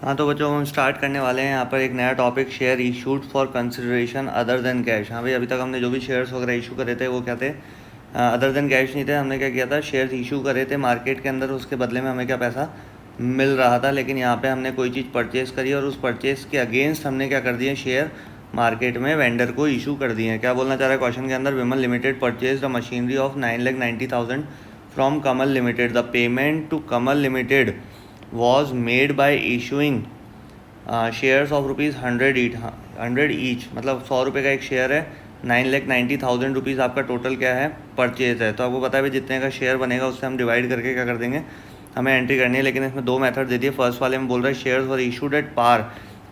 हाँ तो बच्चों हम स्टार्ट करने वाले हैं यहाँ पर एक नया topic, share issued for consideration other than cash. हाँ भाई, अभी तक हमने जो भी शेयर्स वगैरह इशू करे थे वो क्या थे, अदर देन कैश नहीं थे। हमने क्या किया था, शेयर्स इशू करे थे मार्केट के अंदर, उसके बदले में हमें क्या पैसा मिल रहा था। लेकिन यहाँ पे हमने कोई चीज़ परचेस करी और उस परचेस के अगेंस्ट हमने क्या कर दिए, शेयर मार्केट में वेंडर को इशू कर दिए हैं। क्या बोलना चाह रहा है क्वेश्चन के अंदर, Vimal limited purchase the machinery of 9,90,000 from Kamal limited. The payment to Kamal limited was made by issuing shares of ₹100 each, मतलब 100 रुपये का एक शेयर है। 9,90,000 रुपीज़ आपका टोटल क्या है, परचेज है। तो आपको पता है भाई, जितने का शेयर बनेगा उससे हम डिवाइड करके क्या कर देंगे, हमें एंट्री करनी है। लेकिन इसमें दो मेथड दे दिए। फर्स्ट वाले में बोल रहा है shares were issued at par,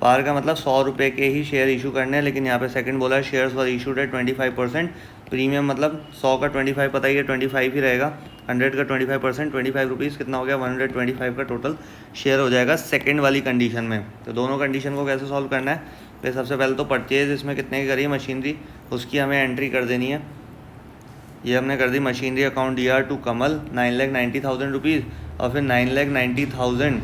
par का मतलब 100 रुपये के ही शेयर इशू करने हैं। लेकिन यहाँ पे सेकंड बोला है shares were issued eight 25% premium, मतलब 100 का 25 पता ही है, 25 ही रहेगा। 100 का 25%, 25 रुपीज़ कितना हो गया, 125 का टोटल शेयर हो जाएगा सेकंड वाली कंडीशन में। तो दोनों कंडीशन को कैसे सॉल्व करना है, तो सबसे पहले तो परचेज इसमें कितने की करी है मशीनरी, उसकी हमें एंट्री कर देनी है। ये हमने कर दी machinery account ER to Kamal 9,90,000 rupees, और फिर 9,90,000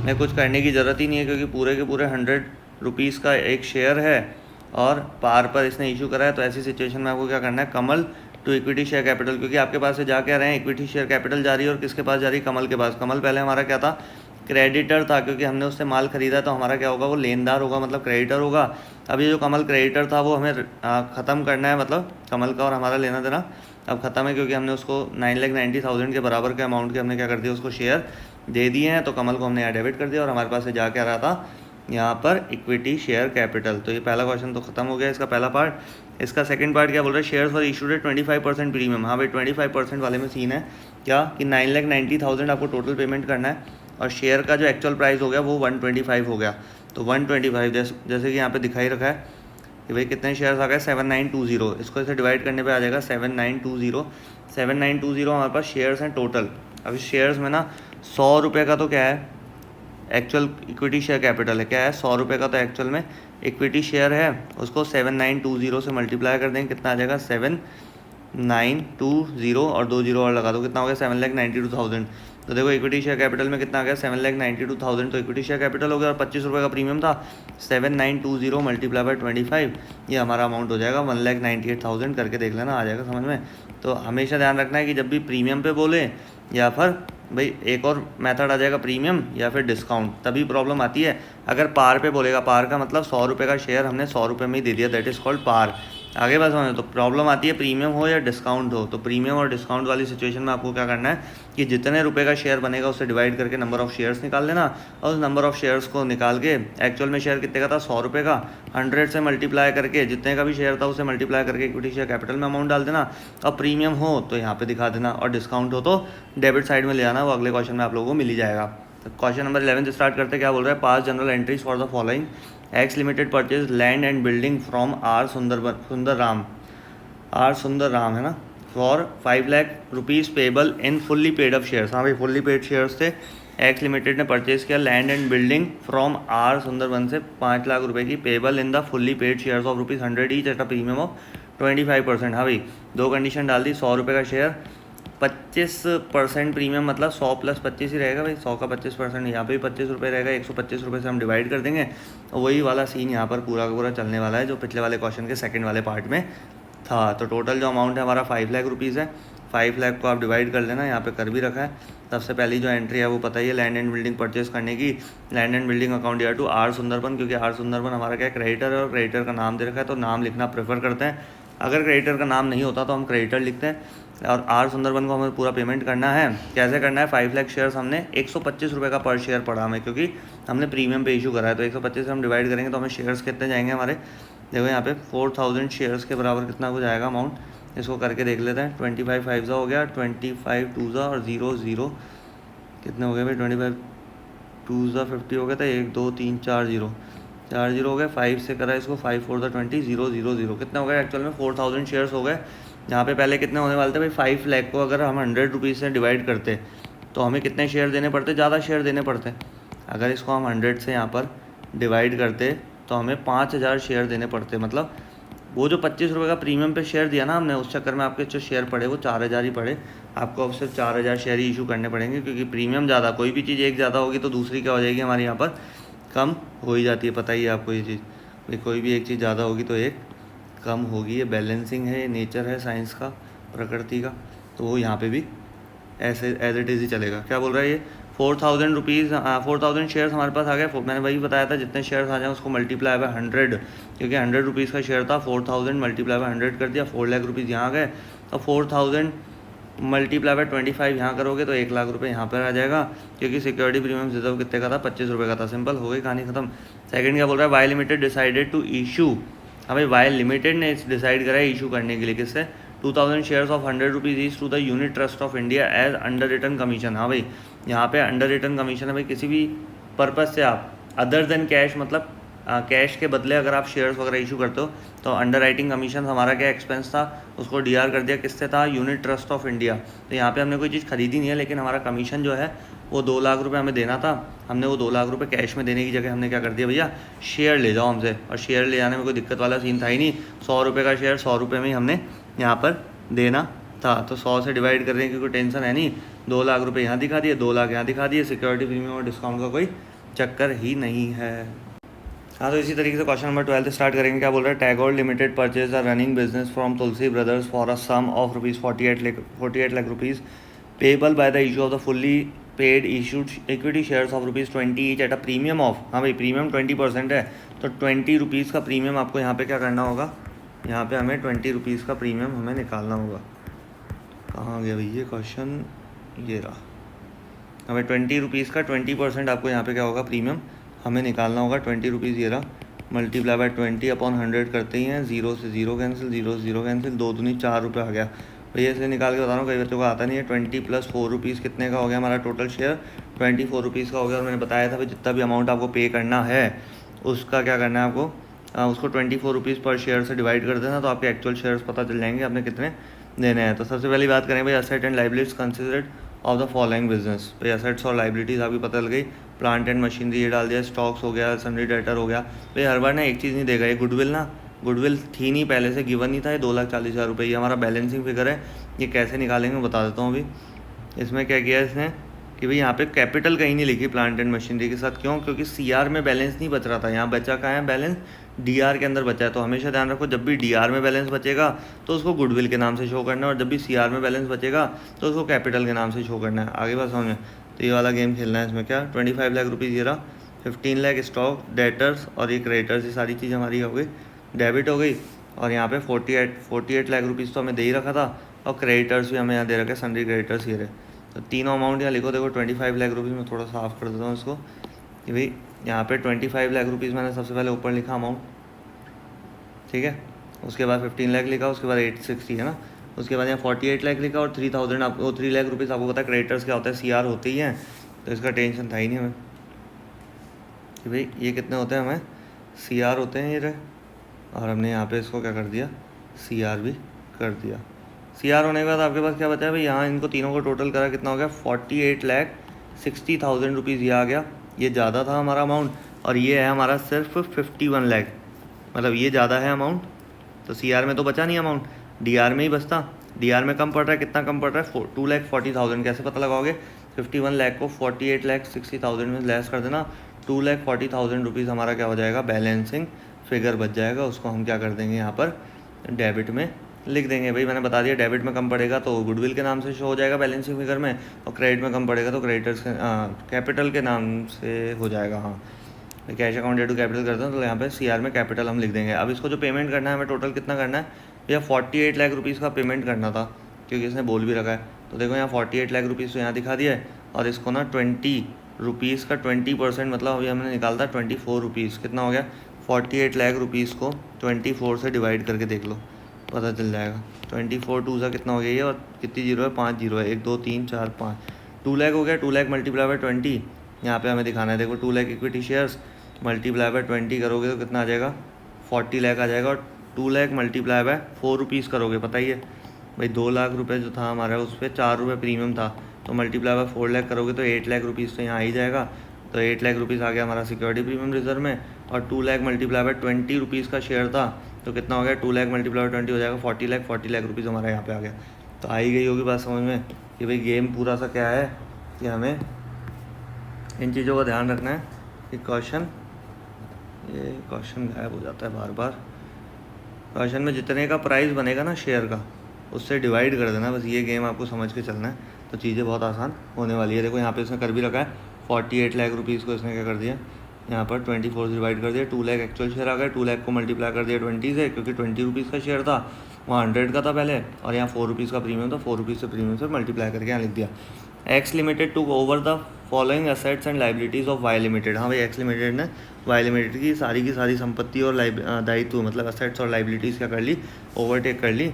में कुछ करने की ज़रूरत ही नहीं है, क्योंकि पूरे के पूरे 100 रुपीज़ का एक शेयर है और पार पर इसने इशू करा है। तो ऐसी सिचुएशन में आपको क्या करना है, कमल टू इक्विटी शेयर कैपिटल, क्योंकि आपके पास से जा क्या रहे हैं, इक्विटी शेयर कैपिटल जा रही है। और किसके पास जा रही है, कमल के पास। कमल पहले हमारा क्या था, क्रेडिटर था, क्योंकि हमने उससे माल खरीदा, तो हमारा क्या होगा, वो लेनदार होगा, मतलब क्रेडिटर होगा। अब ये जो कमल क्रेडिटर था वो हमें ख़त्म करना है, मतलब कमल का और हमारा लेना देना अब ख़त्म है, क्योंकि हमने उसको 9,90,000 के बराबर के अमाउंट के हमने क्या कर दिया, उसको शेयर दे दिए हैं। तो कमल को हमने यहाँ डेबिट कर दिया और हमारे पास से जा क्या रहा था, यहाँ पर इक्विटी शेयर कैपिटल। तो ये पहला क्वेश्चन तो खत्म हो गया, इसका पहला पार्ट। इसका सेकंड पार्ट क्या बोल रहा है, shares for issued at 25% premium. हाँ भाई, 25% वाले में सीन है क्या कि 9,90,000 आपको टोटल पेमेंट करना है, और शेयर का जो एक्चुअल प्राइस हो गया वो 125 हो गया। तो 125 जैसे कि यहाँ पे दिखाई रखा है कि भाई कितने शेयर्स आ गए, 7,920। इसको इसे डिवाइड करने पे आ जाएगा 7,920 हमारे पास शेयर्स हैं टोटल। अब इस शेयर्स में ना 100 रुपये का तो क्या है, एक्चुअल इक्विटी शेयर कैपिटल है। क्या है, 100 रुपये का तो एक्चुअल में इक्विटी शेयर है। उसको 7,920 से मल्टीप्लाई कर देंगे, कितना आ जाएगा, 7,920 और 2 जीरो और लगा दो, कितना हो गया, 7,92,000। तो देखो इक्विटी शेयर कैपिटल में कितना आ गया, 7,92,000। तो इक्विटी शेयर कैपिटल हो गया और 25 रुपये का प्रीमियम था। 7,920 मल्टीप्लाई बाय 25, ये हमारा अमाउंट हो जाएगा 1,98,000। करके देख लेना, आ जाएगा समझ में। तो हमेशा ध्यान रखना है कि जब भी प्रीमियम पे बोले, या फिर भाई एक और मेथड आ जाएगा प्रीमियम या फिर डिस्काउंट, तभी प्रॉब्लम आती है। अगर पार पे बोलेगा, पार का मतलब 100 रुपये का शेयर हमने 100 रुपये में ही दे दिया, दैट इज़ कॉल्ड पार। आगे बात समझो, तो प्रॉब्लम आती है प्रीमियम हो या डिस्काउंट हो। तो प्रीमियम और डिस्काउंट वाली सिचुएशन में आपको क्या करना है कि जितने रुपए का शेयर बनेगा उससे डिवाइड करके नंबर ऑफ़ शेयर्स निकाल लेना, और उस नंबर ऑफ़ शेयर्स को निकाल के एक्चुअल में शेयर कितने का था, 100 रुपये का, 100 से मल्टीप्लाई करके जितने का भी शेयर था उसे मल्टीप्लाई करके इक्विटी शेयर कैपिटल में अमाउंट डाल देना। और प्रीमियम हो तो यहाँ पे दिखा देना, और डिस्काउंट हो तो डेबिट साइड में ले आना। वो अगले क्वेश्चन में आप लोगों को मिल ही जाएगा। तो क्वेश्चन नंबर 11 से स्टार्ट करते, क्या बोल रहा है, pass journal entries for the following. X limited purchase land and building from R Sundar Ram है ना, for 5 lakh rupees payable in fully paid up shares. हाँ भाई, फुल्ली पेड शेयर्स थे। एक्स लिमिटेड ने परचेज किया land and building from R Sundarban से 5 लाख रुपए की, payable in the fully paid shares of ₹100 each at a premium of 25%। हाँ भाई, दो कंडीशन डाल दी, 100 रुपये का शेयर, 25% प्रीमियम, मतलब 100 + 25 ही रहेगा भाई। 100 का 25%, यहाँ पे भी 25 रुपये रहेगा। 125 रुपये से हम डिवाइड कर देंगे, और वही वाला सीन यहाँ पर पूरा का पूरा चलने वाला है जो पिछले वाले क्वेश्चन के सेकंड वाले पार्ट में था। तो टोटल जो अमाउंट है हमारा 5 लाख रुपीज़ है। 5 लाख को आप डिवाइड कर लेना, यहाँ पे कर भी रखा है। सबसे पहली जो एंट्री है वो पता ही है, लैंड एंड बिल्डिंग परचेस करने की। Land and building account ER to R Sundarban, क्योंकि आर सुंदरबन हमारा क्या क्रेडिटर है और क्रेडिटर का नाम दे रखा है, तो नाम लिखना प्रेफर करते हैं। अगर क्रेडिटर का नाम नहीं होता तो हम क्रेडिटर लिखते हैं। और आर सुंदरबन को हमें पूरा पेमेंट करना है। कैसे करना है, 5 लाख शेयर्स हमने 125 रुपये का पर शेयर पड़ा हमें, क्योंकि हमने प्रीमियम पे इशू करा है। तो 125 से हम डिवाइड करेंगे तो हमें शेयर्स कितने जाएंगे हमारे, देखो यहाँ पे 4000 शेयर्स के बराबर कितना कुछ आएगा अमाउंट। इसको करके देख लेते हैं। 25 5 हो गया, 25 2 और 0 0 कितने हो गए भाई, 25 2 50 हो गया था, 1 2 3 4 0 हो गए। 5 से करा इसको, 5 4 20 0 0 0 कितने हो गए, एक्चुअल में 4000 शेयर्स हो गए। यहाँ पे पहले कितने होने वाले थे भाई, 5 लाख को अगर हम 100 रुपीज़ से डिवाइड करते तो हमें कितने शेयर देने पड़ते, ज़्यादा शेयर देने पड़ते। अगर इसको हम 100 से यहाँ पर डिवाइड करते तो हमें 5000 शेयर देने पड़ते। मतलब वो जो 25 रुपये का प्रीमियम पे शेयर दिया ना हमने, उस चक्कर में आपके जो शेयर पड़े वो 4000 ही पड़े। आपको अब सिर्फ 4000 शेयर ही इशू करने पड़ेंगे, क्योंकि प्रीमियम ज़्यादा, कोई भी चीज़ एक ज़्यादा होगी तो दूसरी क्या हो जाएगी हमारी यहाँ पर कम हो ही जाती है, पता ही है आपको ये चीज़। भाई कोई भी एक चीज़ ज़्यादा होगी तो एक कम होगी, ये बैलेंसिंग है, ये नेचर है साइंस का, प्रकृति का। तो वो यहाँ पे भी ऐसे एज इट इज़ ही चलेगा। क्या बोल रहा है ये 4000 रुपीज़ 4000 शेयर्स हमारे पास आ गए। मैंने वही बताया था जितने शेयर्स आ जाए उसको मल्टीप्लाई बाय 100, क्योंकि 100 रुपीज़ का शेयर था, 4000 मल्टीप्लाई बाय 100 कर दिया, 4 लाख रुपीज़ यहाँ आ गए। तो 4000 मल्टीप्लाई बाय 25 यहाँ करोगे तो 1 लाख रुपये यहाँ पर आ जाएगा, क्योंकि सिक्योरिटी प्रीमियम रिजर्व कितने का था, 25 रुपये का था। सिंपल हो गई कहानी खत्म। सेकंड क्या बोल रहा है, Y limited decided to issue. हाँ भाई, वाई लिमिटेड ने डिसाइड करा है इशू करने के लिए, किससे, 2000 shares of 100 rupees each to the Unit Trust of India as under return commission. हाँ भाई, यहाँ पे अंडर रिटर्न कमीशन है भाई, किसी भी पर्पज़ से आप अदर देन कैश, मतलब कैश के बदले अगर आप शेयर्स वगैरह इशू करते हो तो अंडर राइटिंग कमीशन हमारा क्या एक्सपेंस था, उसको डीआर कर दिया, किससे था, यूनिट ट्रस्ट ऑफ इंडिया। तो यहाँ पे हमने कोई चीज़ खरीदी नहीं है, लेकिन हमारा कमीशन जो है वो 2 लाख रुपये हमें देना था। हमने वो 2 लाख रुपये कैश में देने की जगह हमने क्या कर दिया, भैया शेयर ले जाओ हमसे। और शेयर ले जाने में कोई दिक्कत वाला सीन था ही नहीं, 100 रुपये का शेयर 100 रुपये में ही हमने यहाँ पर देना था। तो 100 से डिवाइड करने की कोई टेंशन है नहीं, 2 लाख रुपये यहाँ दिखा दिए, 2 लाख यहाँ दिखा दिए, सिक्योरिटी प्रीमियम और डिस्काउंट का कोई चक्कर ही नहीं है। हाँ, तो इसी तरीके से क्वेश्चन नंबर 12 स्टार्ट करेंगे। क्या बोल रहा है, Tagore limited purchase a running business from Tulsi brothers for a sum of rupees 48 lakh rupees payable by the issue of the fully paid issued equity shares of rupees 20 each at a premium of, हाँ भाई premium 20% है, तो 20 rupees का premium आपको यहाँ पे क्या करना होगा, यहाँ पे हमें 20 रुपीज़ का प्रीमियम हमें निकालना होगा। कहाँ गया भैया ये क्वेश्चन, ये रहा। हमें 20 रुपीज़ का 20% आपको यहाँ पे क्या होगा, प्रीमियम हमें निकालना होगा। 20 रुपीज़ ये रहा, मल्टीप्लाई बाय 20 अपॉन 100 करते ही हैं, 0 से 0 कैंसिल, 0 से 0 कैंसिल, 2 दूनी 4 रुपये आ गया भैया। इसे निकाल के बता रहा हूँ, कई बच्चों को आता नहीं है। 20 + 4 रुपीज़ कितने का हो गया हमारा टोटल शेयर, 24 रुपीज़ का हो गया। और मैंने बताया था भाई जितना भी अमाउंट आपको पे करना है उसका क्या करना है आपको, उसको 24 रुपीज़ पर शेयर से डिवाइड कर देना, तो आपके एक्चुअल शेयर्स पता चल जाएंगे आपने कितने देने हैं। तो सबसे पहली बात करें भाई, asset and liabilities considered of the following business. भाई असेट्स और लाइबिलिटीज़ आपकी पता चल गई, प्लांट एंड मशीनरी ये डाल दिया, स्टॉक्स हो गया, सन्ड्री डेटर हो गया। भाई हर बार ना एक चीज़ नहीं देगा, ये गुडविल ना, गुडविल थी नहीं पहले से, गिवन नहीं था, ये 2,40,000 रुपये। ये हमारा बैलेंसिंग फिगर है, ये कैसे निकालेंगे मैं बता देता हूँ अभी। इसमें क्या किया इसने कि भाई यहाँ पे कैपिटल कहीं नहीं लिखी प्लांट एंड मशीनरी के साथ, क्यों, क्योंकि सीआर में बैलेंस नहीं बच रहा था, यहाँ बचा कहाँ है बैलेंस, डीआर के अंदर बचा है। तो हमेशा ध्यान रखो, जब भी डीआर में बैलेंस बचेगा तो उसको गुडविल के नाम से शो करना है, और जब भी सीआर में बैलेंस बचेगा तो उसको कैपिटल के नाम से शो करना है। आगे बात समझ में, तो ये वाला गेम खेलना है। इसमें क्या 25 लाख रुपीज़ ये रहा, 15 लाख स्टॉक, डेटर्स और ये क्रेडिटर्स, ये सारी चीज़ हमारी हो गई, डेबिट हो गई। और यहाँ पे 48 लाख रुपीज़ तो हमें दे ही रखा था, और क्रेडिटर्स भी हमें यहाँ दे रखे, सन्ड्री क्रेडिटर्स ये रहे। तो तीनों अमाउंट यहाँ लिखो, देखो 25 लाख रुपीज़ में थोड़ा साफ कर देता हूँ इसको, कि भाई यहाँ पे 25 लाख रुपीज़ मैंने सबसे पहले ऊपर लिखा अमाउंट, ठीक है। उसके बाद 15 लाख लिखा, उसके बाद 860 है ना, उसके बाद यहाँ 48 लाख लिखा, और 3000 आपको 3 लाख रुपीज़ आपको पता है क्रेडिटर्स क्या होता है, सीआर होते ही हैं, तो इसका टेंशन था ही नहीं हमें कि भाई ये कितने होते हैं, हमें सीआर होते हैं ये रहे। और हमने यहाँ पे इसको क्या कर दिया, सीआर भी कर दिया। सीआर होने के बाद आपके पास क्या बचा है भाई, यहाँ इनको तीनों को टोटल करा कितना हो गया, 48,60,000 रुपीज़ ये आ गया। ये ज़्यादा था हमारा अमाउंट, और ये है हमारा सिर्फ 51 लाख, मतलब ये ज़्यादा है अमाउंट। तो सीआर में तो बचा नहीं अमाउंट, डीआर में ही बचता। डीआर में कम पड़ रहा है, कितना कम पड़ रहा है, 2,40,000। कैसे पता लगाओगे, 51 लाख को 48,60,000 में लेस कर देना, 2,40,000 रुपीज़ हमारा क्या हो जाएगा, बैलेंसिंग फिगर बच जाएगा। उसको हम क्या कर देंगे यहाँ पर डेबिट में लिख देंगे। भाई मैंने बता दिया, डेबिट में कम पड़ेगा तो गुडविल के नाम से शो हो जाएगा बैलेंसिंग फिगर में, और क्रेडिट में कम पड़ेगा तो क्रेडिटर्स के कैपिटल के नाम से हो जाएगा। हाँ, कैश अकाउंट डेट टू कैपिटल करते हैं, तो यहाँ पे सीआर में कैपिटल हम लिख देंगे। अब इसको जो पेमेंट करना है हमें टोटल कितना करना है, भैया 48 लाख रुपीज़ का पेमेंट करना था, क्योंकि इसने बोल भी रखा है। तो देखो यहाँ 48 लाख रुपीज़ तो यहाँ दिखा दिया है, और इसको ना 20 रुपीज़ का 20%, मतलब अभी हमने निकालता 24 रुपीज़, कितना हो गया, 48 लाख रुपीज़ को 24 से डिवाइड करके देख लो, पता चल जाएगा। 24 2 सा कितना हो गया ये, और कितनी जीरो है, 5 जीरो है, 1 2 3 4 5, 2 लाख हो गया। 2 लाख मल्टीप्लाई बाय 20 यहाँ पे हमें दिखाना है। देखो 2 lakh equity shares multiply by 20 करोगे तो कितना आ जाएगा, 40 लाख आ जाएगा। और 2 लाख मल्टीप्लाई बाय 4 रुपीज़ करोगे, पता ही है भाई 2 लाख रुपये जो था हमारा उस पर 4 रुपये प्रीमियम था, तो मल्टीप्लाई बाय 4 लाख करोगे तो 8 लाख रुपीज़ तो यहाँ आ ही जाएगा। तो 8 लाख रुपीज़ आ गया हमारा सिक्योरिटी प्रीमियम रिजर्व में, और 2 लाख मल्टीप्लाई बाय 20 रुपीज़ का शेयर था, तो कितना हो गया, 2 लाख मल्टीप्लाई बाय 20 हो जाएगा 40 लाख रुपीज़ हमारा यहाँ पे आ गया। तो आई गई होगी बात समझ में कि भाई गेम पूरा सा क्या है, कि हमें इन चीज़ों का ध्यान रखना है कि क्वेश्चन ये क्वेश्चन गायब हो जाता है बार बार। क्वेश्चन में जितने का प्राइस बनेगा ना शेयर का, उससे डिवाइड कर देना, बस ये गेम आपको समझ के चलना है, तो चीज़ें बहुत आसान होने वाली है। देखो यहाँ पे इसने कर भी रखा है 48 लाख रुपीज़ को इसने क्या कर दिया, यहाँ पर 24 से डिवाइड कर दिया, 2 लाख एक्चुअल शेयर आ गए, 2 लाख को मल्टीप्लाई कर दिया 20 से, क्योंकि 20 रुपीज़ का शेयर था, वहाँ 100 का था पहले, और यहाँ 4 रुपीज़ का प्रीमियम था, 4 रुपीज़ से प्रीमियम से मल्टीप्लाई करके यहाँ लिख दिया। X limited took over the following assets and liabilities of Y limited. हाँ भाई, एक्स लिमिटेड ने वाई लिमिटेड की सारी संपत्ति और दायित्व मतलब एसेट्स और लाइबिलिटीज़ क्या कर ली, ओवरटेक कर ली।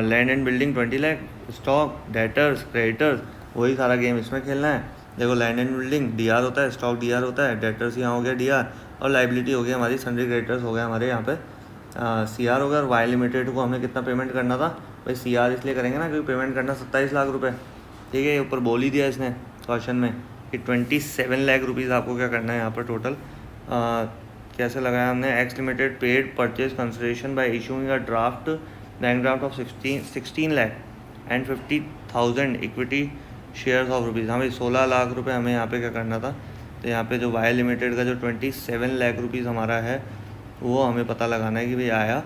Land and building 20 lakh, stock, debtors, creditors, वही सारा गेम इसमें खेलना है। देखो land and building D R होता है, स्टॉक डी आर होता है, डेटर्स यहाँ हो गया डी आर, और लाइबिलिटी हो गया हमारी सन्ड्री क्रेडिटर्स हो गया हमारे यहाँ पे सी आर हो गया। और वाई लिमिटेड को हमें कितना पेमेंट करना था भाई, सी आर इसलिए करेंगे ना क्योंकि पेमेंट करना 27 लाख रुपये, ठीक है। ऊपर बोल ही दिया इसने क्वेश्चन में कि 27 लाख रुपीज़ आपको क्या करना है यहाँ पर टोटल। कैसे लगाया हमने, x limited paid purchase consideration bye issuing a draft, bank draft of 16 lakh and 50,000 equity shares of rupees. हाँ भाई 16 लाख रुपए हमें यहाँ पे क्या करना था, तो यहाँ पे जो वाई लिमिटेड का जो 27 लाख रुपीज़ हमारा है, वो हमें पता लगाना है कि भाई आया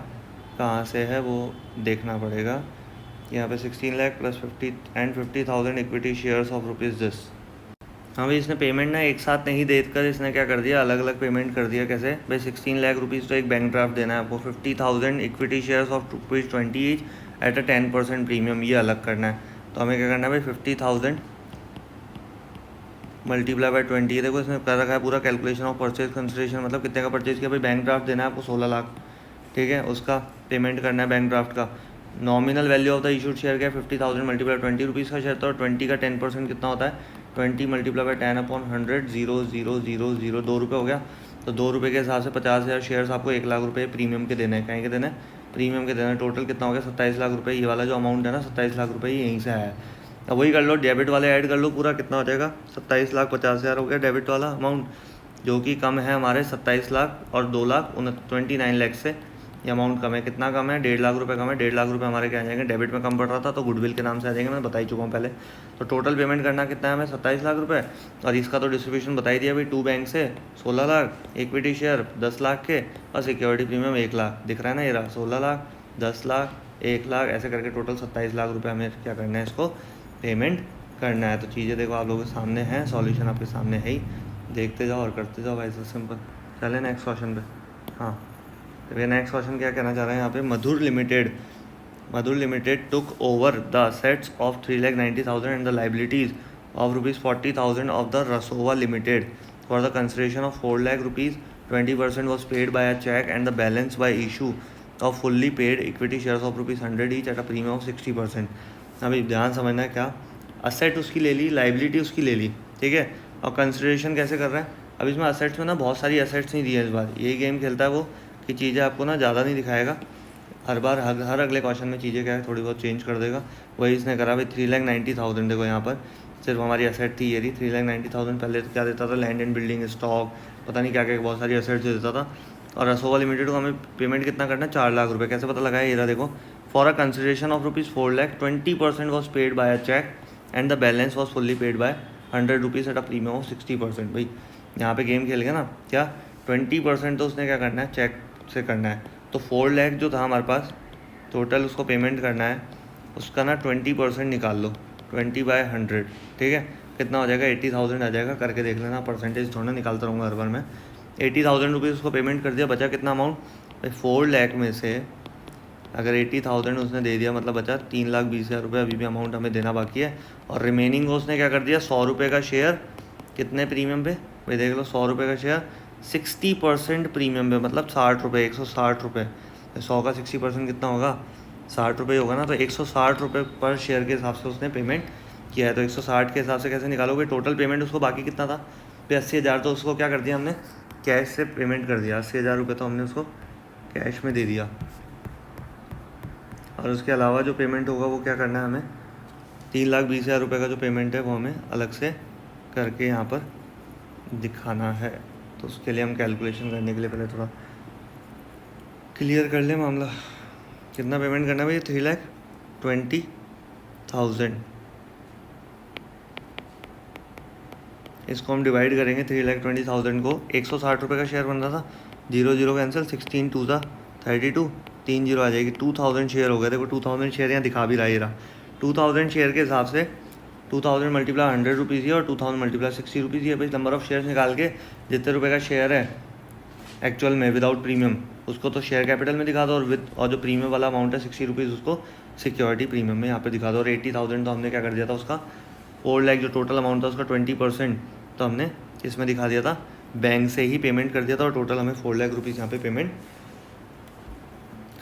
कहाँ से है, वो देखना पड़ेगा। यहाँ पे 16 lakh plus 50,000 equity shares of rupees this. हाँ भाई, इसने पेमेंट ना एक साथ नहीं देकर इसने क्या कर दिया, अलग अलग पेमेंट कर दिया। कैसे भाई, 16 लाख रुपीज़ तो एक बैंक ड्राफ्ट देना है आपको, 50,000 equity shares of ₹20 each at a 10% premium, ये अलग करना है। तो हमें क्या करना है भाई, 50,000 मल्टीप्लाई बाय 20। देखो इसने कर रखा है पूरा कैलकुलेशन ऑफ परचेज कंसिडरेशन, मतलब कितने का परचेज किया भाई, बैंक ड्राफ्ट देना है आपको 16 लाख, ठीक है, उसका पेमेंट करना है बैंक ड्राफ्ट का। Nominal value of the issued share क्या है, 50,000 मल्टीप्लाई 20 रुपीज़ का शेयर था, और 20 का 10% कितना होता है, 20 मल्टीप्लाई बाय 10/100, 0,000 2 रुपये हो गया। तो 2 रुपये के हिसाब से 50,000 शेयर्स आपको 1 लाख रुपये प्रीमियम के देने हैं। कहीं के देने हैं, प्रीमियम के देना है। टोटल कितना हो गया, 27 लाख रुपये। ये वाला जो अमाउंट है ना 27 लाख रुपये, यहीं से आया है। अब वही कर लो, डेबिट वाले ऐड कर लो, पूरा कितना हो जाएगा, 27,50,000 हो गया डेबिट वाला अमाउंट, जो कि कम है हमारे 27 लाख और 29 लाख से। ये अमाउंट कम है, कितना कम है, 1.5 लाख रुपये कम है। 1.5 लाख रुपये हमारे क्या आ जाएंगे, डेबिट में कम पड़ रहा था तो गुडविल के नाम से आ जाएंगे, मैं बता ही चुका हूँ पहले। तो टोटल पेमेंट करना कितना है हमें, 27 लाख रुपये, और इसका तो डिस्ट्रीब्यूशन बता ही दिया भाई, 2 बैंक से 16 लाख, इक्विटी शेयर 10 लाख के, और सिक्योरिटी प्रीमियम 1 लाख, दिख रहा है ना, ये रहा 16 लाख, 10 लाख, 1 लाख, ऐसे करके टोटल 27 लाख रुपये हमें क्या करना है, इसको पेमेंट करना है। तो चीज़ें देखो आप लोगों के सामने हैं, सॉल्यूशन आपके सामने है ही, देखते जाओ और करते जाओ भाई, सिंपल। चले नेक्स्ट क्वेश्चन पे। हाँ, तो ये नेक्स्ट क्वेश्चन क्या कहना चाह रहे हैं यहाँ पे, Madhur limited took over the assets of 3,90,000 and the liabilities of ₹40,000 of the Rasova limited for the consideration of 4 lakh rupees. 20% was paid by a cheque and the balance by issue of fully paid equity shares of ₹100 each at a premium of 60%। अभी ध्यान समझना है, क्या asset उसकी ले ली, liability उसकी ले ली, ठीक है, और कंसिडरेशन कैसे कर रहा है। अब इसमें असेट्स में ना बहुत सारी असेट्स नहीं दी है इस बार, यही गेम खेलता है वो कि चीज़ें आपको ना ज़्यादा नहीं दिखाएगा, हर बार हर अगले क्वेश्चन में चीज़ें क्या है थोड़ी बहुत चेंज कर देगा। वही इसने करा भाई, 3,90,000। देखो यहाँ पर सिर्फ हमारी असेट थी ये रही 3,90,000। पहले तो क्या देता था, लैंड एंड बिल्डिंग, स्टॉक, पता नहीं क्या क्या बहुत सारी असेट्स देता था। और रसोवा लिमिटेड को हमें पेमेंट कितना करना है, 4 लाख रुपये। कैसे पता लगाया, ये रहा देखो, for a consideration of ₹4 lakh, 20% was paid by a cheque and the balance was fully paid by ₹100 at a premium of 60%। भाई यहाँ पे गेम खेल गया ना, क्या 20% तो उसने क्या करना है, चेक से करना है। तो 4 लाख जो था हमारे पास टोटल, उसको पेमेंट करना है, उसका ना 20% निकाल लो, 20/100, ठीक है, कितना हो जाएगा, 80,000 आ जाएगा। करके देख लेना, परसेंटेज थोड़ा निकालता रहूँगा हर बार मैं। 80,000 रुपीज़ उसको पेमेंट कर दिया, बचा कितना अमाउंट भाई, 4 लाख में से अगर 80,000 उसने दे दिया, मतलब बचा 3,20,000 रुपये अभी भी अमाउंट हमें देना बाकी है। और रिमेनिंग उसने क्या कर दिया, 100 रुपये का शेयर, कितने प्रीमियम पे भाई देख लो, 100 रुपये का शेयर 60% प्रीमियम पे, मतलब 60 रुपये, 160 रुपये। 100 का 60% कितना होगा, 60 रुपये होगा ना। तो 160 रुपये पर शेयर के हिसाब से उसने पेमेंट किया है। तो 160 के हिसाब से कैसे निकालोगे, टोटल पेमेंट उसको बाकी कितना था भाई, 80,000। तो उसको क्या कर दिया हमने, कैश से पेमेंट कर दिया, 80,000 रुपये तो हमने उसको कैश में दे दिया। और उसके अलावा जो पेमेंट होगा वो क्या करना है हमें, 3,20,000 रुपये का जो पेमेंट है वो हमें अलग से करके यहाँ पर दिखाना है। तो उसके लिए हम कैलकुलेशन करने के लिए पहले थोड़ा क्लियर कर लें मामला। कितना पेमेंट करना है भाई, 3,20,000। इसको हम डिवाइड करेंगे, 3,20,000 को 160 रुपये का शेयर बन रहा था, जीरो जीरो कैंसिल, 16 टू ज़ा 32, 3 जीरो आ जाएगी, 2000 शेयर हो गए। देखो 2000 शेयर यहाँ दिखा भी रहा है ये रहा। 2000 शेयर के हिसाब से 2000 मल्टीप्लाई 100 रुपीज़ ही और 2000 मल्टीप्लाई 60 रुपीज़ ही है भाई। नंबर ऑफ शेयर्स निकाल के जितने रुपये का शेयर है एक्चुअल में विदाउट प्रीमियम उसको तो शेयर कैपिटल में दिखा दो, और जो प्रीमियम वाला अमाउंट है 60 रुपीज़ उसको सिक्योरिटी प्रीमियम में यहाँ पे दिखा दो। और 80,000 तो हमने क्या कर दिया था उसका 4 लाख जो टोटल अमाउंट था उसका 20% तो हमने इसमें दिखा दिया था, बैंक से ही पेमेंट कर दिया था और टोटल हमें 4 लाख रुपीज़ यहाँ पे पेमेंट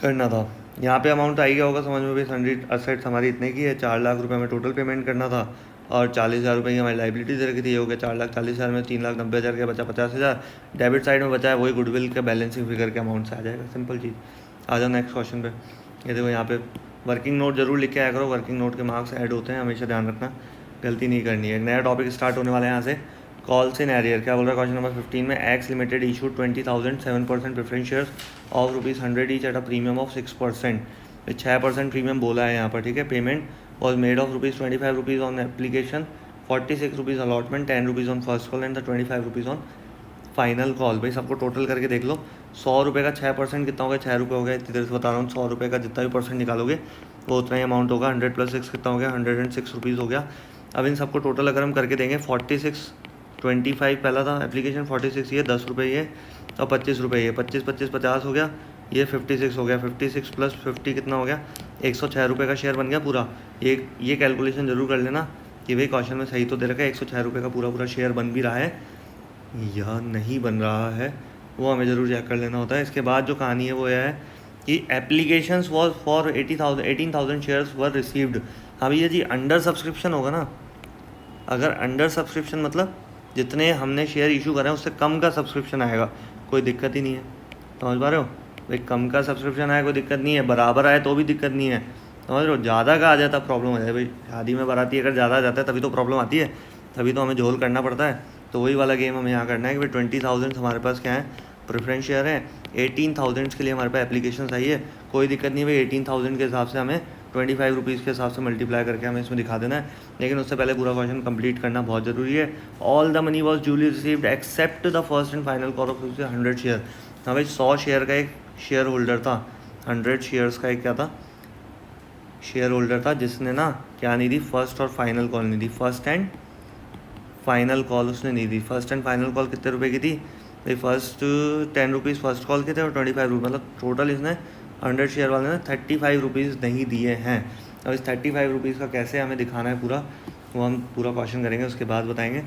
करना था। यहाँ पे अमाउंट आ ही गया होगा समझ में भी, 100 असेट्स हमारी इतने की है, 4 लाख रुपए हमें टोटल पेमेंट करना था और 40,000 रुपये की हमारी लाइबिलिटीज रखी थी। ये हो गया 4,40,000 में 3,90,000 का बचा 50,000। डेबिट साइड में बचा है वही गुडविल के बैलेंसिंग फिगर के अमाउंट से आ जाएगा, सिंपल चीज़। आ जाओ नेक्स्ट क्वेश्चन पे। ये देखो यहाँ पे वर्किंग नोट जरूर लिख के आया करो, वर्किंग नोट के मार्क्स ऐड होते हैं, हमेशा ध्यान रखना, गलती नहीं करनी है। एक नया टॉपिक स्टार्ट होने वाला है यहाँ से, कॉल्स इन एरियर। क्या बोल रहा है क्वेश्चन नंबर 15 में, x limited issued 20,000 7% preference shares of ₹100 each at a premium of 6%। 6% premium बोला है यहाँ पर, ठीक है। Payment was made of ₹25 on application, ₹46 allotment, ₹10 on first call and the ₹25 on final call. भाई सबको टोटल करके देख लो, 100 रुपये का 6% कितना हो गया, 6 रुपये हो गया। इतनी देर से बता रहा हूँ, 100 रुपये का जितना भी परसेंट निकालोगे वो उतना ही अमाउंट होगा। 100 + 6 कितना हो गया, ₹106 हो गया। अब इन सबको टोटल अगर हम करके देंगे, 46 25 पहला था एप्लीकेशन, 46 ये, 10 रुपये ये और 25 रुपये ये, 25 25 50 हो गया, ये 56 हो गया। 56 + 50 कितना हो गया, 106 रुपये का शेयर बन गया पूरा। ये कैलकुलेशन जरूर कर लेना कि भाई क्वेश्चन में सही तो दे रखा है, 106 रुपये का पूरा शेयर बन भी रहा है या नहीं बन रहा है, वो हमें ज़रूर चेक कर लेना होता है। इसके बाद जो कहानी है वो यह है कि applications was for 18,000 shares were received. हाँ भैया जी, अंडर सब्सक्रिप्शन होगा ना, अगर अंडर सब्सक्रिप्शन मतलब जितने हमने शेयर इशू करे हैं उससे कम का सब्सक्रिप्शन आएगा, कोई दिक्कत ही नहीं है। समझ पा रहे हो भाई, कम का सब्सक्रिप्शन आए कोई दिक्कत नहीं है, बराबर आए तो भी दिक्कत नहीं है, समझ रहे हो। ज़्यादा का आ जाता प्रॉब्लम हो जाए भाई, शादी में बाराती अगर ज़्यादा आ जाता है तभी तो प्रॉब्लम आती है, तभी तो हमें झोल करना पड़ता है। तो वही वाला गेम हमें यहाँ करना है कि भाई 20,000 हमारे पास क्या है, प्रेफरेंस शेयर है। 18,000 के लिए हमारे पास एप्लीकेशन आई है, कोई दिक्कत नहीं भाई। 18,000 के हिसाब से हमें 25 रुपीज़ के हिसाब से मल्टीप्लाई करके हमें इसमें दिखा देना है, लेकिन उससे पहले पूरा क्वेश्चन कंप्लीट करना बहुत ज़रूरी है। All the money was duly received accept the first and final call of 100 share. हाँ भाई, 100 शेयर का एक शेयर होल्डर था, 100 शेयर्स का एक क्या था, शेयर होल्डर था, जिसने ना क्या नहीं दी, फर्स्ट और फाइनल कॉल नहीं दी। फर्स्ट एंड फाइनल कॉल उसने नहीं दी। फर्स्ट एंड फाइनल कॉल कितने रुपए की थी भाई, फर्स्ट 10 रुपीज़ फर्स्ट कॉल के थे और 25 रुपये, मतलब टोटल इसने 100 शेयर वाले ने 35 रुपीज़ नहीं दिए हैं। अब इस 35 रुपीज़ का कैसे हमें दिखाना है पूरा, वो हम पूरा क्वेश्चन करेंगे, उसके बाद बताएंगे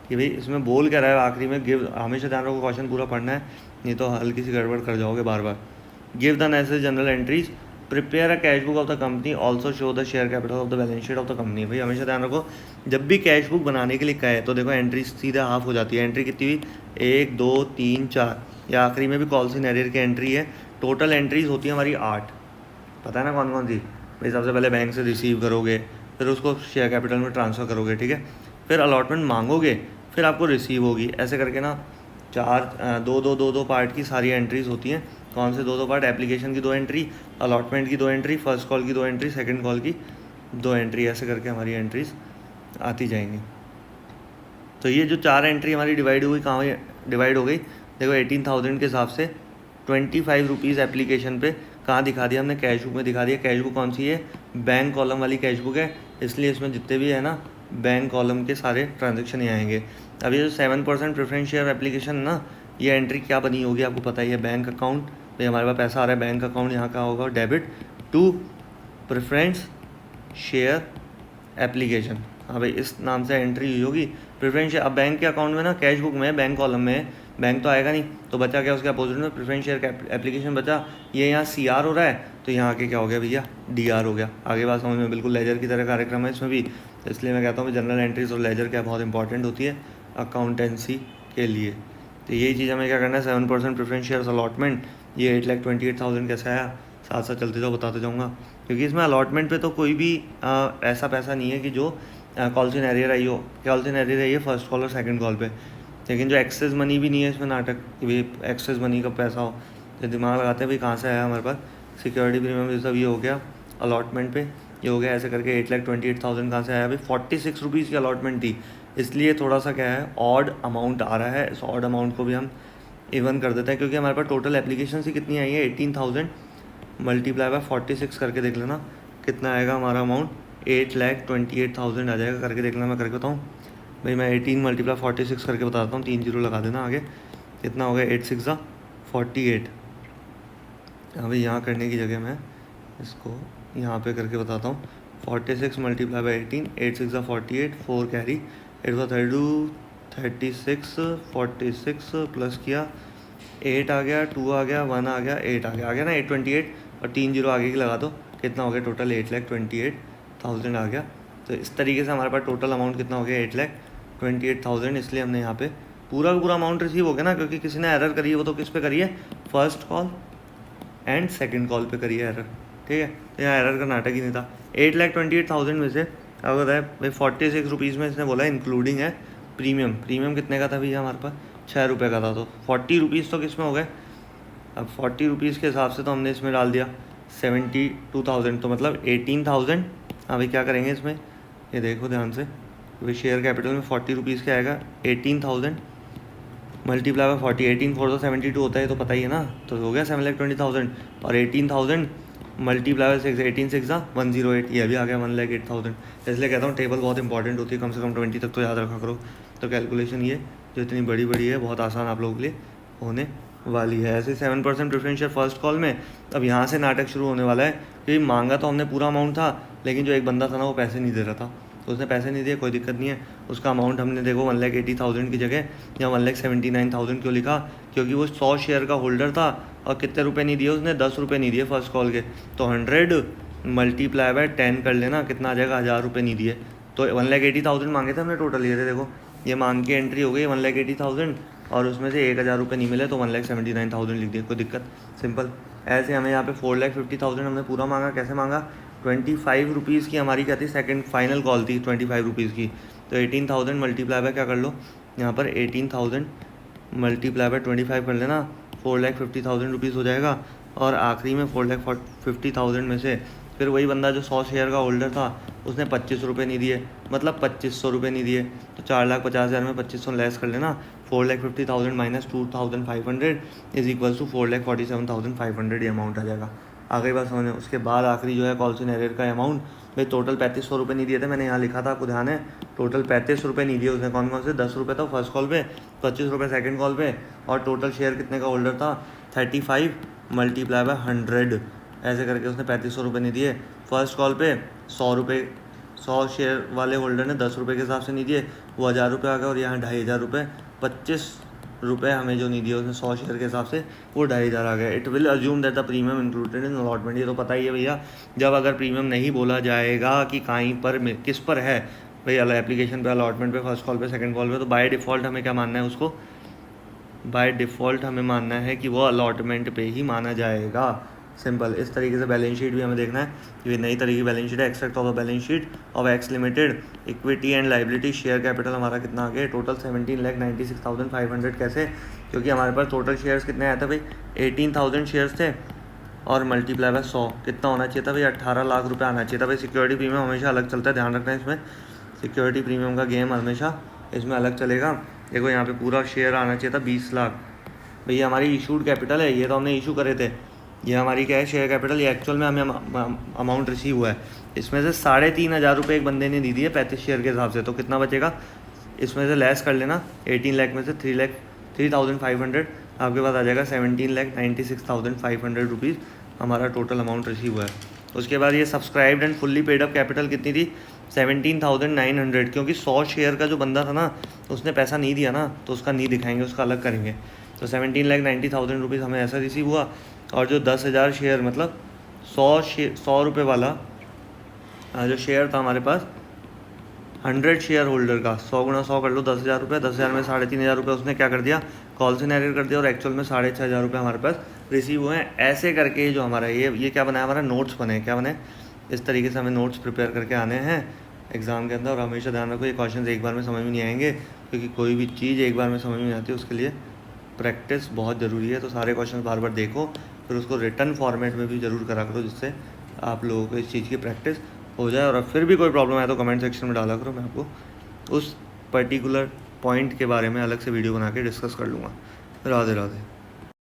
कि भाई इसमें बोल क्या रहा है आखिरी में। गिव, हमेशा ध्यान रखो क्वेश्चन पूरा पढ़ना है, नहीं तो हल्की सी गड़बड़ कर जाओगे बार बार। Give the necessary journal entries, prepare a cash book of the company, also show the share capital of the balance sheet of the company. भाई हमेशा ध्यान रखो, जब भी कैश बुक बनाने के लिए कहे तो देखो एंट्री सीधा हाफ हो जाती है। एंट्री कितनी हुई, 1 2 3 4, या आखिरी में भी कॉल्स इन एरियर की एंट्री है। टोटल एंट्रीज होती है हमारी 8, पता है ना कौन कौन सी भाई। सबसे पहले बैंक से रिसीव करोगे, फिर उसको शेयर कैपिटल में ट्रांसफ़र करोगे, ठीक है, फिर अलॉटमेंट मांगोगे, फिर आपको रिसीव होगी, ऐसे करके ना 2 पार्ट की सारी एंट्रीज होती हैं। कौन से 2 पार्ट, एप्लीकेशन की 2 एंट्री, अलॉटमेंट की 2 एंट्री, फर्स्ट कॉल की 2 एंट्री, सेकंड कॉल की 2 एंट्री, ऐसे करके हमारी एंट्रीज आती जाएंगी। तो ये जो 4 एंट्री हमारी डिवाइड हुई, कहाँ डिवाइड हो गई, देखो 18,000 के हिसाब से 25 रुपीज़ एप्लीकेशन पे कहाँ दिखा दिया हमने, कैश बुक में दिखा दिया। कैश बुक कौन सी है, बैंक कॉलम वाली कैश बुक है, इसलिए इसमें जितने भी है ना बैंक कॉलम के सारे ट्रांजेक्शन ही आएंगे। अब ये जो 7% प्रेफरेंस शेयर एप्लीकेशन ना, ये एंट्री क्या बनी होगी आपको पता ही है, बैंक अकाउंट। भाई हमारे पास पैसा आ रहा है, बैंक अकाउंट यहाँ का होगा debit to preference share application. हाँ भाई, इस नाम से एंट्री हुई होगी प्रेफरेंस शेयर। अब बैंक के अकाउंट में ना कैश बुक में बैंक कॉलम में बैंक तो आएगा नहीं, तो बचा क्या उसके अपोजिट में प्रेफरेंस शेयर एप्लीकेशन बचा। ये यहाँ CR हो रहा है तो यहाँ आके क्या हो गया भैया, DR हो गया। आगे बात समझ में, बिल्कुल लेजर की तरह कार्यक्रम है इसमें भी, इसलिए मैं कहता हूँ जनरल एंट्रीज और लेजर क्या बहुत इंपॉर्टेंट होती है अकाउंटेंसी के लिए। तो यही चीज़ हमें क्या करना है, 7% प्रेफरेंस शेयर्स अलॉटमेंट, ये 8,28,000 कैसे आया, साथ साथ चलते जाओ बताते जाऊँगा, क्योंकि इसमें अलॉटमेंट पे तो कोई भी ऐसा पैसा नहीं है कि जो कॉल्स इन एरियर आई हो। कॉल्स इन एरियर आई है फर्स्ट कॉल और सेकंड कॉल पे, लेकिन जो एक्सेस मनी भी नहीं है इसमें नाटक कि भाई एक्सेस मनी का पैसा हो, तो दिमाग लगाते हैं भाई कहाँ से आया हमारे पास। सिक्योरिटी प्रीमियम ये सब ये हो गया अलॉटमेंट पे, ये हो गया, ऐसे करके 8,28,000 कहाँ से आया भाई, 46 रुपीज़ की अलॉटमेंट थी, इसलिए थोड़ा सा क्या है ऑड अमाउंट आ रहा है। इस ऑड अमाउंट को भी हम इवन कर देते हैं, क्योंकि हमारे पास टोटल एप्लीकेशन ही कितनी आई है 18,000 मल्टीप्लाई बाय 46 करके देख लेना कितना आएगा हमारा अमाउंट, 8,28,000 आ जाएगा। करके देख लेना, मैं करके बताऊँ भाई, मैं 18 मल्टीप्लाई 46 करके बताता हूँ, 3 जीरो लगा देना आगे, कितना हो गया 8 6 48। हाँ भाई, यहाँ करने की जगह मैं इसको यहाँ पे करके बताता हूँ, 46 मल्टीप्लाई बाई 18, 8 6 48, 4 कैरी, 8 का 32, 36, 46 प्लस किया 8 आ गया, 2 आ गया, 1 आ गया, 8 आ गया ना 828, और 3 जीरो आगे की लगा दो, कितना हो गया टोटल 8,28,000 आ गया। तो इस तरीके से हमारे पास टोटल अमाउंट कितना हो गया 8,28,000। इसलिए हमने यहाँ पे पूरा का पूरा अमाउंट रिसीव हो गया ना, क्योंकि किसी ने एरर करी है, वो तो किस पे करी है, first call and second call पे करी है एरर, ठीक है। तो यहाँ एरर का नाटक ही नहीं था। 8,28,000 में से अब है भाई 46 रुपीज़ में इसने बोला इंक्लूडिंग है प्रीमियम। प्रीमियम कितने का था भैया हमारे पास, 6 रुपये का था, तो 40 रुपीज़ तो किस में हो गए। अब 40 रुपीज़ के हिसाब से तो हमने इसमें डाल दिया 72,000, तो मतलब 18,000। हाँ भाई, क्या करेंगे इसमें, ये देखो ध्यान से, भाई शेयर कैपिटल में 40 रुपीज़ क्या आएगा, 18,000 मल्टीप्लाई बाय 40, 18 4 तो 72 होता है, तो पता ही है ना, तो हो गया 7,20,000, और 18,000 मल्टीप्लाई बाय 6, 18 6 108, ये भी आ गया 1,08,000। इसलिए कहता हूँ टेबल बहुत इंपॉर्टेंट होती है, कम से कम 20 तक तो याद रखा करो। तो कैलकुलेशन ये जो इतनी बड़ी बड़ी है बहुत आसान आप लोगों के लिए होने वाली है। ऐसे 7% प्रेफरेंशियल फर्स्ट कॉल में अब यहाँ से नाटक शुरू होने वाला है, क्योंकि मांगा तो हमने पूरा अमाउंट था, लेकिन जो एक बंदा था ना वो पैसे नहीं दे रहा था, तो उसने पैसे नहीं दिए, कोई दिक्कत नहीं है। उसका अमाउंट हमने देखो 1,80,000 की जगह यहाँ 1,79,000 क्यों लिखा, क्योंकि वो 100 शेयर का होल्डर था, और कितने रुपए नहीं दिए उसने, 10 रुपये नहीं दिए फर्स्ट कॉल के। तो 100 मल्टीप्लाई बाय 10 कर लेना, कितना आ जाएगा, 1,000 रुपये नहीं दिए। तो 1,80,000 मांगे थे हमने टोटल, ये देखो ये मांग के एंट्री हो गई 1,80,000, और उसमें से 1,000 रुपये नहीं मिले, तो 1,79,000 लिख दिया, कोई दिक्कत, सिंपल। ऐसे हमें यहाँ पे 4,50,000 हमने पूरा मांगा। कैसे मांगा, 25 रुपीज़ की हमारी क्या थी, सेकंड फाइनल कॉल थी 25 रुपीज़ की। तो 18,000 मल्टीप्लाई बाय क्या कर लो, यहाँ पर 18,000 मल्टीप्लाई बाय 25 कर लेना, 4,50,000 रुपीज़ हो जाएगा। और आखिरी में 4,50,000 में से फिर वही बंदा जो 100 शेयर का होल्डर था उसने 25 रुपये नहीं दिए, मतलब 2,500 रुपये नहीं दिए। तो 4,50,000 में 2,500 लेस कर लेना, 4,50,000 माइनस 2,500 इज इक्वल टू 4,47,500 ये अमाउंट आ जाएगा। आखिरी बात समझे। उसके बाद आखिरी जो है कॉल्स इन एरियर का अमाउंट, भाई टोटल 3,500 रुपये नहीं दिए थे, मैंने यहाँ लिखा था, आपको ध्यान है, टोटल 35 रुपये नहीं दिए उसने। कौन कौन से, 10 रुपये था फर्स्ट कॉल पे, 25 रुपये सेकंड कॉल पे, और टोटल शेयर कितने का होल्डर था, 35 मल्टीप्लाई बाय 100, ऐसे करके उसने 3,500 रुपये नहीं दिए। फर्स्ट कॉल पे 100 रुपये, 100 शेयर वाले होल्डर ने 10 रुपये के हिसाब से नहीं दिए, वो 1,000 रुपये आ गया। और यहाँ 2,500 रुपये, 25 रुपये हमें जो नहीं दिए उसने 100 शेयर के हिसाब से, वो 2,500 आ गया। It will assume that the premium included in allotment. ये तो पता ही है भैया, जब अगर प्रीमियम नहीं बोला जाएगा कि कहीं पर किस पर है, भाई एप्लीकेशन पे, अलॉटमेंट पे, फर्स्ट कॉल पे, सेकंड कॉल पे, तो बाय डिफ़ॉल्ट हमें क्या मानना है उसको, बाय डिफ़ॉल्ट हमें मानना है कि वो अलॉटमेंट पे ही माना जाएगा, सिंपल। इस तरीके से बैलेंस शीट भी हमें देखना है, ये नई तरीके की बैलेंस शीट है, extract of the balance sheet of x limited, equity and liability. Share capital हमारा कितना आ गया, टोटल 17,96,500। कैसे, क्योंकि हमारे पास टोटल शेयर्स कितने आए थे भाई, 18,000 शेयर्स थे, और मल्टीप्लाई बाय 100 कितना होना चाहिए था भाई, 18 लाख रुपये आना चाहिए था भाई। सिक्योरिटी प्रीमियम हमेशा अलग चलता है, ध्यान रखना है इसमें, सिक्योरिटी प्रीमियम का गेम हमेशा इसमें अलग चलेगा। देखो यहाँ पे पूरा शेयर आना चाहिए था 20 लाख। भैया हमारी इशूड कैपिटल है, ये तो हमने इशू करे थे, ये हमारी क्या है शेयर कैपिटल, ये एक्चुअल में हमें अमाउंट रिसीव हुआ है। इसमें से 3,500 रुपये एक बंदे ने दी दी है 35 शेयर के हिसाब से, तो कितना बचेगा, इसमें से लेस कर लेना, 18 लाख में से 3,500 आपके पास आ जाएगा 17,96,500 रुपीज़ हमारा टोटल अमाउंट रिसीव हुआ है। उसके बाद ये subscribed and fully paid up capital कितनी थी, 17,900, क्योंकि 100 शेयर का जो बंदा था ना उसने पैसा नहीं दिया ना, तो उसका नहीं दिखाएंगे, उसका अलग करेंगे। तो 17,90,000 रुपीज़ हमें ऐसा रिसीव हुआ। और जो 10,000 शेयर, मतलब 100 रुपये वाला जो शेयर था हमारे पास 100 शेयर होल्डर का, 100 गुणा 100 कर लो, 10,000 रुपये, 10,000 में 3,500 रुपये उसने क्या कर दिया, कॉल से एरर कर दिया, और एक्चुअल में 6,500 रुपये हमारे पास रिसीव हुए हैं। ऐसे करके जो हमारा ये क्या बना है, हमारा नोट्स बने, क्या बने, इस तरीके से हमें नोट्स प्रिपेयर करके आने हैं एग्ज़ाम के अंदर। और हमेशा ध्यान रखो, ये क्वेश्चन एक बार में समझ में नहीं आएंगे, क्योंकि कोई भी चीज़ एक बार में समझ में नहीं आती, उसके लिए प्रैक्टिस बहुत ज़रूरी है। तो सारे क्वेश्चन बार बार देखो, फिर उसको रिटर्न फॉर्मेट में भी ज़रूर करा करो, जिससे आप लोगों को इस चीज़ की प्रैक्टिस हो जाए। और फिर भी कोई प्रॉब्लम आए तो कमेंट सेक्शन में डाला करो, मैं आपको उस पर्टिकुलर पॉइंट के बारे में अलग से वीडियो बना के डिस्कस कर लूँगा। राधे राधे।